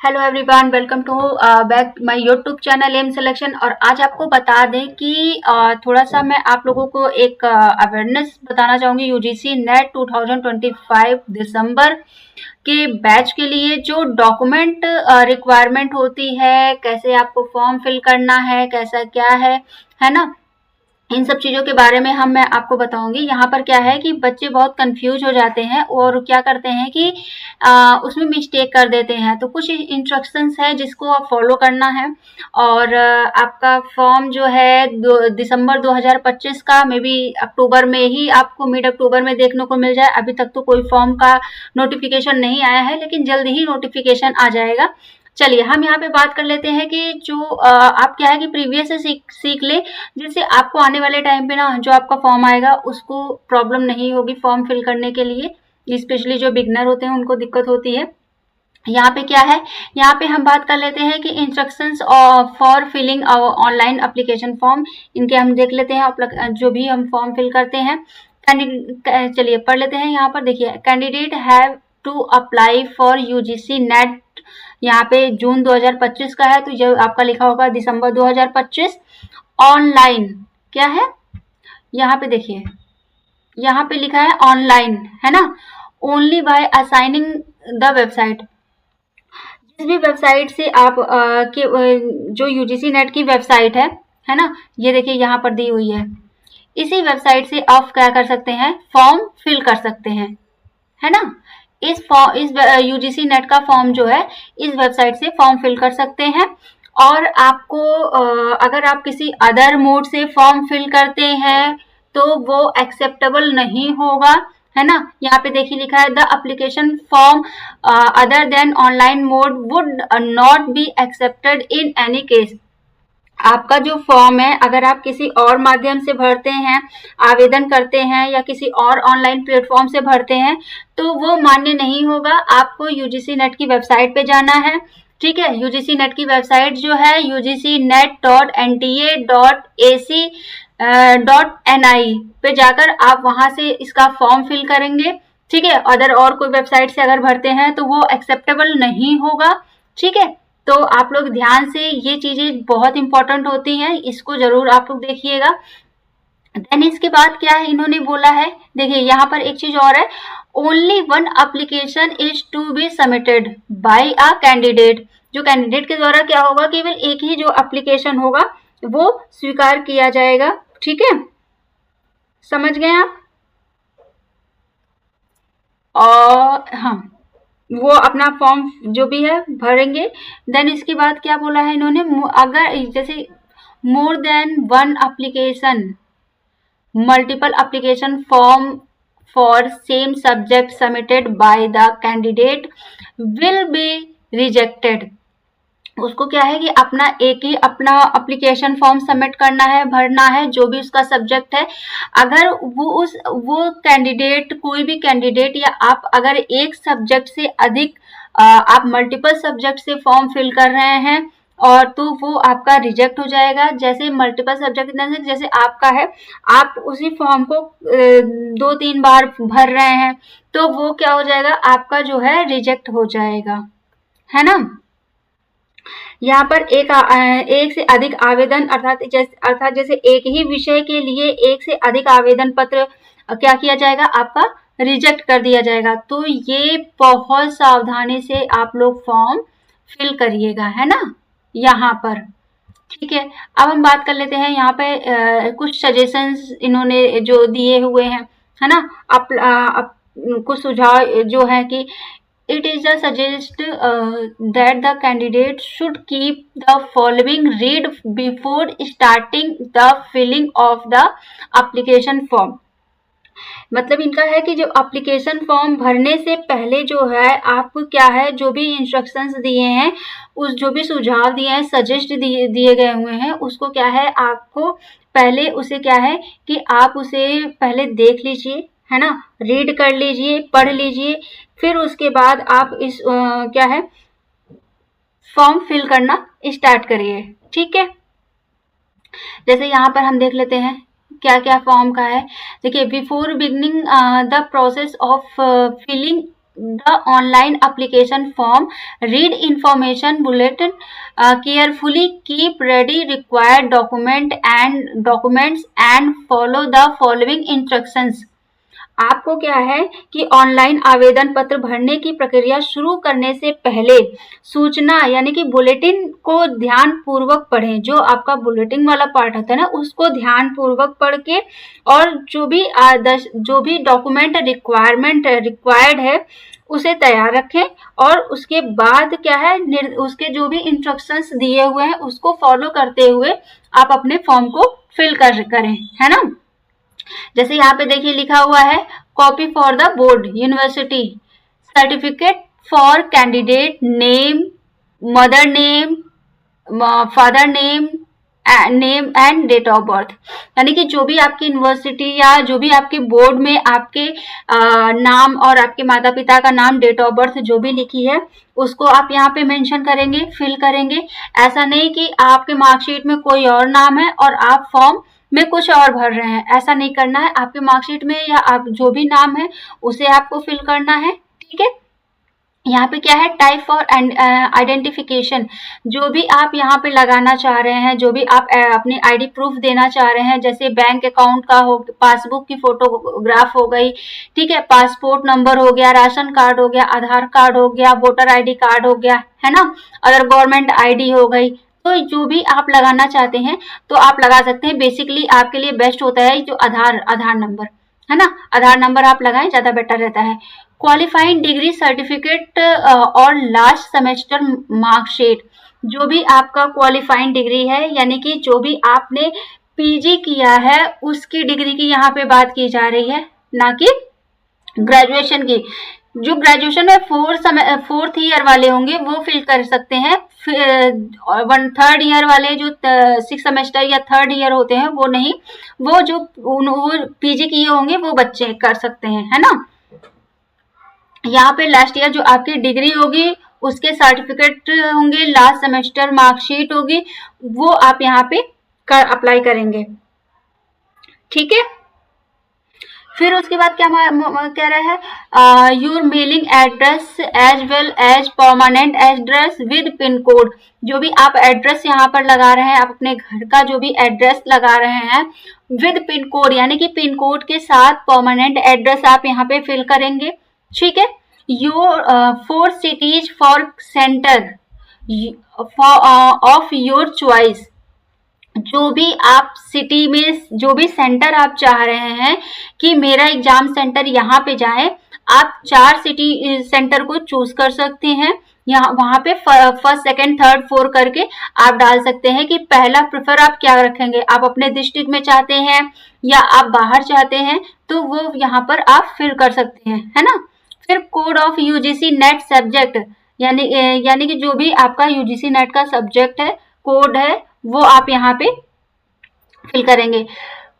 Hello everyone, welcome to back my YouTube channel M selection. और आज आपको बता दें कि थोड़ा सा मैं आप लोगों को एक अवेयरनेस बताना चाहूँगी। यूजीसी नेट 2025 दिसंबर के बैच के लिए जो डॉक्यूमेंट रिक्वायरमेंट होती है, कैसे आपको फॉर्म फिल करना है, कैसा क्या है ना, इन सब चीज़ों के बारे में मैं आपको बताऊंगी। यहाँ पर क्या है कि बच्चे बहुत कंफ्यूज हो जाते हैं और क्या करते हैं कि उसमें मिस्टेक कर देते हैं। तो कुछ इंस्ट्रक्शंस है जिसको आप फॉलो करना है। और आपका फॉर्म जो है दिसंबर 2025 का मे बी अक्टूबर में ही आपको मिड अक्टूबर में देखने को मिल जाए। अभी तक तो कोई फॉर्म का नोटिफिकेशन नहीं आया है, लेकिन जल्द ही नोटिफिकेशन आ जाएगा। चलिए हम यहाँ पे बात कर लेते हैं कि जो आप क्या है कि प्रीवियस से सीख ले, जिससे आपको आने वाले टाइम पे ना जो आपका फॉर्म आएगा उसको प्रॉब्लम नहीं होगी फॉर्म फिल करने के लिए। स्पेशली जो बिगनर होते हैं उनको दिक्कत होती है। यहाँ पे क्या है, यहाँ पे हम बात कर लेते हैं कि instructions for filling online application form, इनके हम देख लेते हैं। जो भी हम फॉर्म फिल करते हैं, चलिए पढ़ लेते हैं। यहाँ पर देखिए, candidate have to apply for UGC NET. यहाँ पे जून 2025 का है, तो ये आपका लिखा होगा दिसंबर 2025। ऑनलाइन क्या है, यहाँ पे देखिए, यहाँ पे लिखा है ऑनलाइन, है ना। Only by assigning the website. जिस भी वेबसाइट से आप जो यूजीसी नेट की वेबसाइट है ना, ये देखिए यहाँ पर दी हुई है। इसी वेबसाइट से आप क्या कर सकते हैं, फॉर्म फिल कर सकते हैं, है ना। इस यूजीसी नेट का फॉर्म जो है इस वेबसाइट से फॉर्म फिल कर सकते हैं। और आपको अगर आप किसी अदर मोड से फॉर्म फिल करते हैं तो वो एक्सेप्टेबल नहीं होगा, है ना। यहाँ पे देखिए लिखा है, the application form other than online mode would not be accepted in any case. आपका जो फॉर्म है अगर आप किसी और माध्यम से भरते हैं, आवेदन करते हैं या किसी और ऑनलाइन प्लेटफॉर्म से भरते हैं, तो वो मान्य नहीं होगा। आपको यूजीसी नेट की वेबसाइट पे जाना है, ठीक है। यूजीसी नेट की वेबसाइट जो है ugcnet.nta.ac.ni पे जाकर आप वहां से इसका फॉर्म फिल करेंगे, ठीक है। अदर और कोई वेबसाइट से अगर भरते हैं तो वो एक्सेप्टेबल नहीं होगा, ठीक है। तो आप लोग ध्यान से, ये चीजें बहुत इंपॉर्टेंट होती हैं, इसको जरूर आप लोग देखिएगा। देन इसके बाद क्या है इन्होंने बोला है, देखिए यहाँ पर एक चीज और है, only one application is to be submitted by a candidate. जो कैंडिडेट के द्वारा क्या होगा, केवल एक ही जो एप्लीकेशन होगा वो स्वीकार किया जाएगा, ठीक है। समझ गए आप। और हाँ, वो अपना फॉर्म जो भी है भरेंगे। देन इसके बाद क्या बोला है इन्होंने, अगर जैसे more than one application, multiple application form for same subject submitted by the candidate will be rejected। उसको क्या है कि अपना एक ही अपना एप्लीकेशन फॉर्म सबमिट करना है, भरना है, जो भी उसका सब्जेक्ट है। अगर वो कैंडिडेट, कोई भी कैंडिडेट या आप अगर एक सब्जेक्ट से अधिक आप मल्टीपल सब्जेक्ट से फॉर्म फिल कर रहे हैं और तो वो आपका रिजेक्ट हो जाएगा। जैसे मल्टीपल सब्जेक्ट जैसे आपका है, आप उसी फॉर्म को 2-3 बार भर रहे हैं, तो वो क्या हो जाएगा, आपका जो है रिजेक्ट हो जाएगा, है ना। यहाँ पर एक से अधिक आवेदन अर्थात जैसे एक ही विषय के लिए एक से अधिक आवेदन पत्र क्या किया जाएगा, आपका रिजेक्ट कर दिया जाएगा। तो ये बहुत सावधानी से आप लोग फॉर्म फिल करिएगा, है ना, यहाँ पर, ठीक है। अब हम बात कर लेते हैं यहाँ पे कुछ सजेशंस इन्होंने जो दिए हुए हैं, है ना। कुछ सुझाव जो है कि it is a suggest that the candidate should keep the following read before starting the filling of the application form। मतलब इनका है कि जो एप्लीकेशन फॉर्म भरने से पहले जो है आपको क्या है, जो भी इंस्ट्रक्शंस दिए हैं, उस जो भी सुझाव दिए हैं, सजेस्ट दिए गए हुए हैं, उसको क्या है आपको पहले उसे क्या है कि आप उसे पहले देख लीजिए, है ना, रीड कर लीजिए, पढ़ लीजिए। फिर उसके बाद आप इस क्या है फॉर्म फिल करना स्टार्ट करिए, ठीक है। जैसे यहाँ पर हम देख लेते हैं क्या क्या फॉर्म का है। देखिए, before beginning the process of filling the online application form, read information bulletin carefully, keep ready required documents and follow the following instructions. आपको क्या है कि ऑनलाइन आवेदन पत्र भरने की प्रक्रिया शुरू करने से पहले सूचना यानी कि बुलेटिन को ध्यान पूर्वक पढ़ें। जो आपका बुलेटिन वाला पार्ट होता है ना, उसको ध्यान पूर्वक पढ़ के और जो भी डॉक्यूमेंट रिक्वायर्ड है उसे तैयार रखें और उसके बाद क्या है, उसके जो भी इंस्ट्रक्शंस दिए हुए हैं उसको फॉलो करते हुए आप अपने फॉर्म को फिल करें, है ना। जैसे यहाँ पे देखिए लिखा हुआ है copy for the board university certificate for candidate name, mother name, father name and date of birth, यानी कि जो भी आपकी यूनिवर्सिटी या जो भी आपके बोर्ड में आपके नाम और आपके माता पिता का नाम, डेट ऑफ बर्थ जो भी लिखी है उसको आप यहाँ पे मेंशन करेंगे, फिल करेंगे। ऐसा नहीं कि आपके मार्कशीट में कोई और नाम है और आप फॉर्म में कुछ और भर रहे हैं, ऐसा नहीं करना है। आपके मार्कशीट में या आप जो भी नाम है उसे आपको फिल करना है, ठीक है। यहाँ पे क्या है, टाइप फॉर आइडेंटिफिकेशन, जो भी आप यहाँ पे लगाना चाह रहे हैं, जो भी आप अपनी आईडी प्रूफ देना चाह रहे हैं, जैसे बैंक अकाउंट का हो, पासबुक की फोटोग्राफ हो गई, ठीक है, पासपोर्ट नंबर हो गया, राशन कार्ड हो गया, आधार कार्ड हो गया, वोटर आईडी कार्ड हो गया, है ना, अगर गवर्नमेंट आईडी हो गई, तो जो भी आप लगाना चाहते हैं तो आप लगा सकते हैं। बेसिकली आपके लिए बेस्ट होता है जो आधार नंबर, है ना, आधार नंबर आप लगाएं, ज्यादा बेटर रहता है। क्वालिफाइंग डिग्री सर्टिफिकेट और लास्ट सेमेस्टर मार्कशीट, जो भी आपका क्वालिफाइंग डिग्री है यानी कि जो भी आपने पीजी किया है उसकी डिग्री की यहाँ पे बात की जा रही है, ना कि ग्रेजुएशन की। जो ग्रेजुएशन में फोर्थ ईयर वाले होंगे वो फिल कर सकते हैं, थर्ड ईयर वाले जो 6 सेमेस्टर या थर्ड ईयर होते हैं वो नहीं, वो जो पीजी किए होंगे वो बच्चे कर सकते हैं, है ना। यहाँ पे लास्ट ईयर जो आपकी डिग्री होगी उसके सर्टिफिकेट होंगे, लास्ट सेमेस्टर मार्कशीट होगी, वो आप यहाँ पे अप्लाई करेंगे, ठीक है। फिर उसके बाद क्या कह रहा है, your mailing address as well as permanent address with pin code, जो भी आप एड्रेस यहाँ पर लगा रहे हैं, आप अपने घर का जो भी एड्रेस लगा रहे हैं विद पिन कोड, यानी कि पिन कोड के साथ परमानेंट एड्रेस आप यहाँ पे फिल करेंगे, ठीक है। Your 4 cities for centre of your choice, जो भी आप सिटी में जो भी सेंटर आप चाह रहे हैं कि मेरा एग्जाम सेंटर यहाँ पे जाए, आप 4 सिटी सेंटर को चूज कर सकते हैं। यहाँ वहां पे फर्स्ट, सेकंड, थर्ड, फोर्थ करके आप डाल सकते हैं कि पहला प्रेफर आप क्या रखेंगे, आप अपने डिस्ट्रिक्ट में चाहते हैं या आप बाहर चाहते हैं, तो वो यहाँ पर आप फिल कर सकते हैं, है ना। फिर code of UGC net subject, यानी कि जो भी आपका यूजीसी नेट का सब्जेक्ट है, कोड है, वो आप यहाँ पे फिल करेंगे।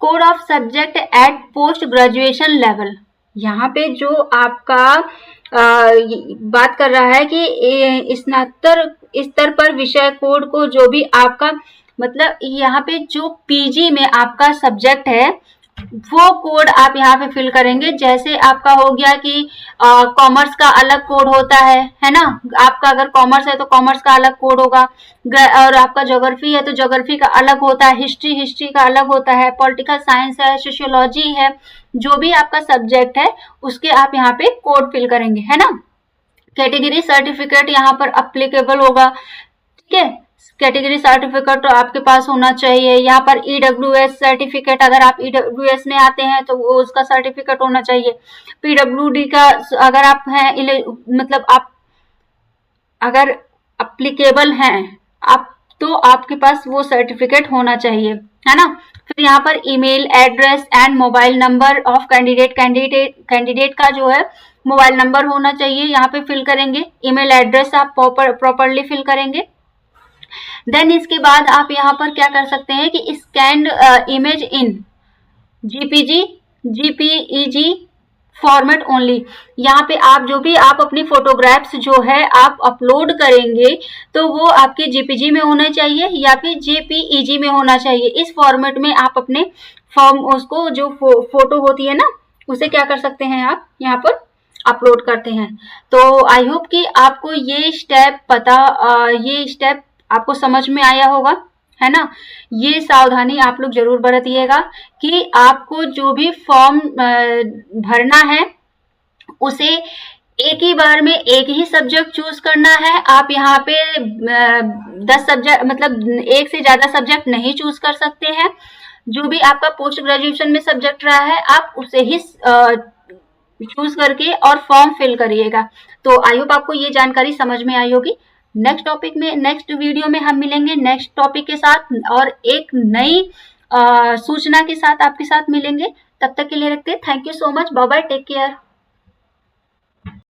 Code of subject at post graduation level, यहाँ पे जो आपका बात कर रहा है कि स्नातक स्तर पर विषय कोड को, जो भी आपका मतलब यहाँ पे जो पीजी में आपका सब्जेक्ट है वो कोड आप यहाँ पे फिल करेंगे। जैसे आपका हो गया कि कॉमर्स का अलग कोड होता है ना, आपका अगर कॉमर्स है तो कॉमर्स का अलग कोड होगा, और आपका ज्योग्राफी है तो ज्योग्राफी का अलग होता है, हिस्ट्री का अलग होता है, पॉलिटिकल साइंस है, सोशियोलॉजी है, जो भी आपका सब्जेक्ट है उसके आप यहाँ पे कोड फिल करेंगे, है ना। कैटेगरी सर्टिफिकेट यहाँ पर अप्लीकेबल होगा, ठीक है, कैटेगरी सर्टिफिकेट तो आपके पास होना चाहिए। यहाँ पर ईडब्ल्यूएस सर्टिफिकेट, अगर आप ईडब्ल्यूएस में आते हैं तो वो उसका सर्टिफिकेट होना चाहिए। पीडब्ल्यूडी का अगर आप हैं, मतलब आप अगर अप्लीकेबल हैं आप, तो आपके पास वो सर्टिफिकेट होना चाहिए, है ना। फिर यहाँ पर email address and mobile number of candidate का जो है मोबाइल नंबर होना चाहिए, यहाँ पे फिल करेंगे। ईमेल एड्रेस आप प्रॉपरली फिल करेंगे। देन इसके बाद आप यहाँ पर क्या कर सकते हैं कि scanned image in JPG JPEG format only, यहाँ पे आप जो भी आप अपनी फोटोग्राफ्स जो है आप अपलोड करेंगे तो वो आपके जीपीजी में होना चाहिए या फिर जेपीईजी में होना चाहिए। इस फॉर्मेट में आप अपने फॉर्म उसको जो फोटो होती है ना उसे क्या कर सकते हैं आप यहाँ पर अपलोड करते हैं। तो आई होप कि आपको ये स्टेप आपको समझ में आया होगा, है ना। ये सावधानी आप लोग जरूर बरतिएगा कि आपको जो भी फॉर्म भरना है उसे एक ही बार में एक ही सब्जेक्ट चूज करना है। आप यहाँ पे 10 सब्जेक्ट मतलब एक से ज्यादा सब्जेक्ट नहीं चूज कर सकते हैं। जो भी आपका पोस्ट ग्रेजुएशन में सब्जेक्ट रहा है आप उसे ही चूज करके और फॉर्म फिल करिएगा। तो आई होप आपको ये जानकारी समझ में आई होगी। नेक्स्ट वीडियो में हम मिलेंगे नेक्स्ट टॉपिक के साथ और एक नई सूचना के साथ आपके साथ मिलेंगे। तब तक के लिए रखते हैं। Thank you so much. Bye bye, take care.